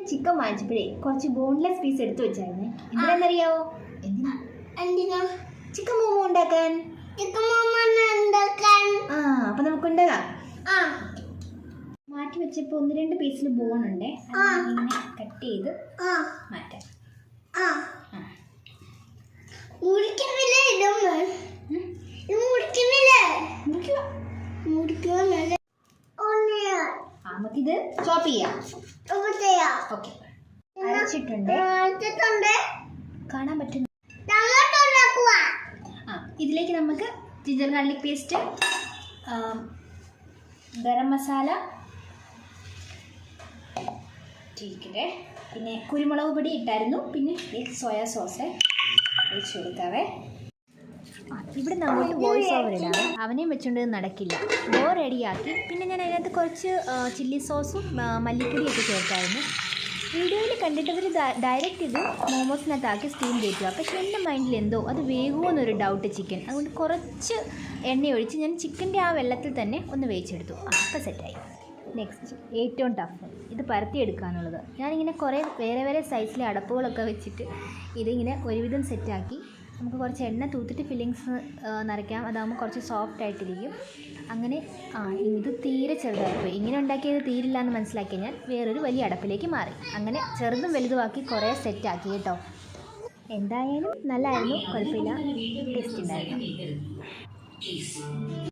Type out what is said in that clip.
Chicken വാങ്ങിച്ചപ്പോഴേ കുറച്ച് boneless piece എടുത്തു വെച്ചായിരുന്നേ. എന്തിനാണെന്നറിയാവോ? എന്തിനാ? ചിക്കൻ മോമോ ഉണ്ടാക്കാൻ. അപ്പൊ നമുക്ക് ഉണ്ടാകാം. മാറ്റി വെച്ചപ്പോൾ 1-2 പീസിൽ ബോണുണ്ട്. ഇങ്ങനെ കട്ട് ചെയ്ത് മാറ്റാം. നമുക്കിത് ചോപ്പ് ചെയ്യാം. ഓക്കെ, അരച്ചിട്ടുണ്ട്, കാണാൻ പറ്റുന്നു. ഇതിലേക്ക് നമുക്ക് ginger garlic paste, garam masala, പിന്നെ കുരുമുളക് പൊടി ഇട്ടായിരുന്നു. പിന്നെ സോയാ സോസ് ഒഴിച്ച് കൊടുക്കാവേ. ഇവിടെ നമുക്ക് വോയിസ് ഓവർ ഇടാവേ. അവനെയും വെച്ചുകൊണ്ട് നടക്കില്ല. ഡോ റെഡിയാക്കി. പിന്നെ ഞാൻ അതിനകത്ത് കുറച്ച് ചില്ലി സോസും മല്ലിപ്പൊടിയൊക്കെ ചേർത്തായിരുന്നു. വീഡിയോയിൽ കണ്ടിട്ടവർ ഡയറക്റ്റ് ഇത് മോമോസിനകത്താക്കി സ്റ്റീം കയറ്റുക. പക്ഷേ എൻ്റെ മൈൻഡിൽ എന്തോ അത് വേകുമോ എന്നൊരു ഡൗട്ട് ചിക്കൻ. അതുകൊണ്ട് കുറച്ച് എണ്ണ ഒഴിച്ച് ഞാൻ ചിക്കൻ്റെ ആ വെള്ളത്തിൽ തന്നെ ഒന്ന് വേവിച്ചെടുത്തു. അപ്പോൾ സെറ്റായി. നെക്സ്റ്റ് ഏറ്റവും ടഫ് ഇത് പരത്തിയെടുക്കുക എന്നുള്ളത്. ഞാനിങ്ങനെ കുറേ വേറെ സൈസിലെ അടപ്പുകളൊക്കെ വെച്ചിട്ട് ഇതിങ്ങനെ ഒരുവിധം സെറ്റാക്കി. നമുക്ക് കുറച്ച് എണ്ണ തൂത്തിട്ട് ഫില്ലിങ്സ് നിറയ്ക്കാം. അതാകുമ്പോൾ കുറച്ച് സോഫ്റ്റ് ആയിട്ടിരിക്കും. അങ്ങനെ ഇത് തീരെ ചെറുതായിപ്പോയി. ഇങ്ങനെ ഉണ്ടാക്കിയത് തീരില്ല എന്ന് മനസ്സിലാക്കി ഞാൻ വേറൊരു വലിയ അടപ്പിലേക്ക് മാറി. അങ്ങനെ ചെറുതും വലുതുമാക്കി കുറേ സെറ്റാക്കി കേട്ടോ. എന്തായാലും നല്ലതായിരുന്നു, കുഴപ്പമില്ല, ടേസ്റ്റ് ഉണ്ടായിരുന്നു.